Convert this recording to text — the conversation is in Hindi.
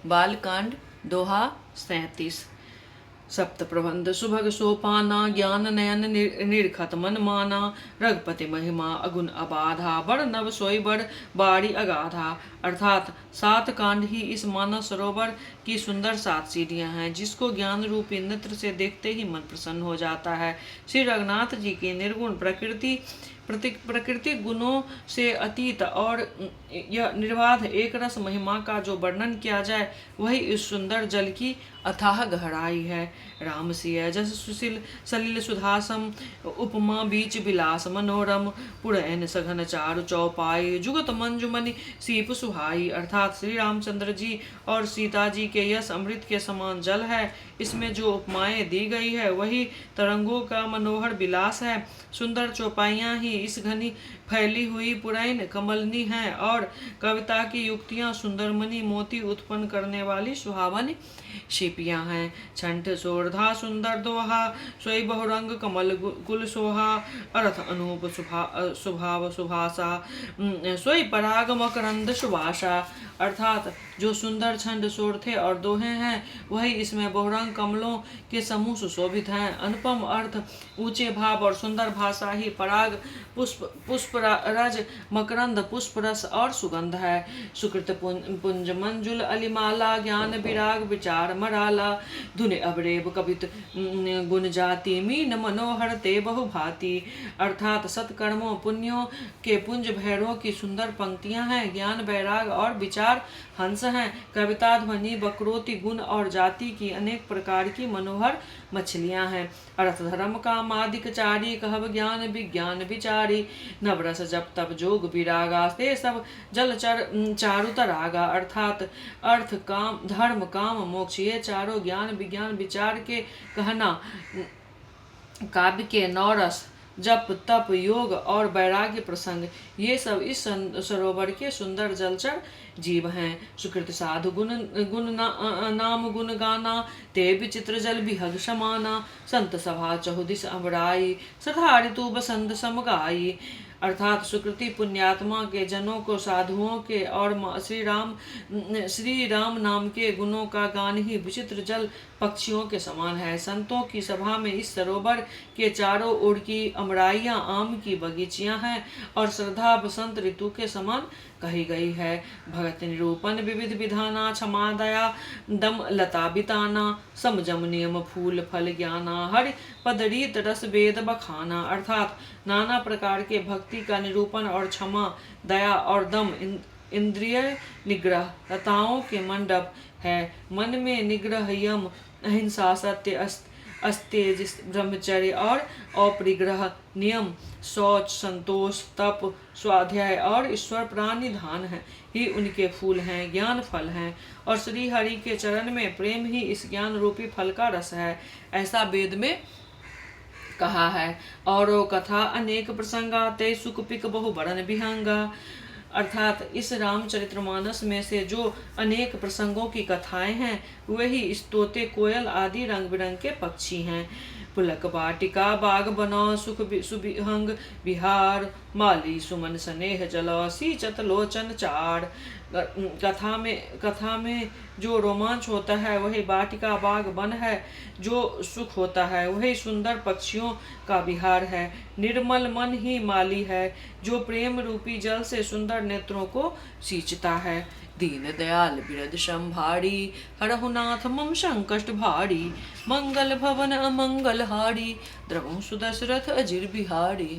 बालकांड दोहा 37। सप्त प्रबंध सुभग सोपाना, ज्ञान नयन निर्खत मन माना। रघुपति महिमा अगुण अबाधा, बड़ नव सोई बड़ बाड़ी अगाधा। अर्थात 7 कांड ही इस मानव सरोवर की सुंदर 7 सीढ़ियां हैं, जिसको ज्ञान रूपी नेत्र से देखते ही मन प्रसन्न हो जाता है। श्री रघुनाथ जी की निर्गुण प्रकृति गुणों से अतीत और यह निर्बाध एक रस महिमा का जो वर्णन किया जाए, वही इस सुंदर जल की अथाह गहराई है। राम सिय जस सुशील सलिल सुधासम, उपमा बीच विलास मनोरम। पुरैन सघन चारु चौपाई, जुगत मंजुमनि सीप सुहाई। अर्थात श्री रामचंद्र जी और सीता जी के यश अमृत के समान जल है। इसमें जो उपमाएं दी गई है वही तरंगों का मनोहर विलास है। सुंदर चौपाइयां ही इस घनी फैली हुई पुरैन कमलनी हैं, और कविता की युक्तियां सुंदरमणि मोती उत्पन्न करने वाली सुहावनी शिपियां हैं। छंठ सोरधा सुंदर दोहा, सोई बहुरंग कमल कुल सोहा। अर्थ अनूप स्वभाव सुभाषा, सोई पराग मकरंद सुभाषा। अर्थात जो सुंदर छंद सोरठे और दोहे हैं, वही इसमें बहुरंग कमलों के समूह सुशोभित हैं। अनुपम अर्थ, ऊंचे भाव और सुंदर भाषा ही पराग पुष्प रज मकरंद पुष्प रस और सुगंध है। सुकृत पुंज मंजुल अलिमाला, ज्ञान विराग विचार मराला। धुन अवरेब कवित गुण जाति, मीन मनोहर ते बहुभाति। अर्थात सत्कर्मों पुण्यों के पुंज भैरवों की सुंदर पंक्तियां हैं। ज्ञान वैराग और विचार हंस हैं। कविता ध्वनि वक्रोति गुण और जाति की अनेक प्रकार की मनोहर मछलियां हैं। अर्थ धर्म कामादिक चारी, कहब ज्ञान विज्ञान विचारी। नवरस जप तप जोग विरागा, ते सब जलचर चारु तरागा। अर्थात अर्थ काम धर्म काम मोक्ष, ये चारों ज्ञान विज्ञान विचार के कहना काव्य के नौरस जप तप योग और वैराग्य प्रसंग, ये सब इस सरोवर के सुंदर जलचर जीव हैं। सुकृत साधु नाम गुण गाना, ते विचित्र जल विहग समाना। संत सभा चहुदिस अमराई, सदा ऋतु बसंत समगाई। अर्थात सुकृति पुण्यात्मा के जनों को साधुओं के और श्री राम नाम के गुणों का गान ही विचित्र जल पक्षियों के समान है। संतों की सभा में इस सरोवर के चारों ओर की अमराइयां आम की बगीचियां हैं और श्रद्धा बसंत ऋतु के समान कही गई है। भगत निरूपण विविध विधाना, क्षमा दया दम लता बिताना। समजम नियम फूल फल ज्ञाना, हरि पद रीत रस वेद बखाना। अर्थात नाना प्रकार के भक्ति का निरूपण और क्षमा दया और दम इंद्रिय निग्रह लताओं के मंडप है। मन में निग्रह यम अहिंसा सत्य अस्तेज ब्रह्मचर्य और अपरिग्रह नियम, शौच संतोष तप स्वाध्याय और ईश्वर प्राणिधान है ही उनके फूल हैं, ज्ञान फल हैं। और श्री हरि के चरण में प्रेम ही इस ज्ञान रूपी फल का रस है, ऐसा वेद में कहा है। और कथा अनेक प्रसंगाते, सुख पिक बहु बरन विहंगा। अर्थात इस रामचरितमानस में से जो अनेक प्रसंगों की कथाएं हैं, वही इस तोते कोयल आदि रंग बिरंग के पक्षी हैं। पुलक बाटिका बाग बना, सुख सुबिहंग विहार। माली सुमन स्नेह जला, सींचत लोचन चार। कथा में जो रोमांच होता है वही बाटिका बाग वन है, जो सुख होता है वही सुंदर पक्षियों का विहार है। निर्मल मन ही माली है, जो प्रेम रूपी जल से सुंदर नेत्रों को सींचता है। दीन दयाल बिरद संभारी, हरहु नाथ मम संकट भारी। मंगल भवन अमंगल हारी, द्रवहु सुदशरथ अजिर बिहारी।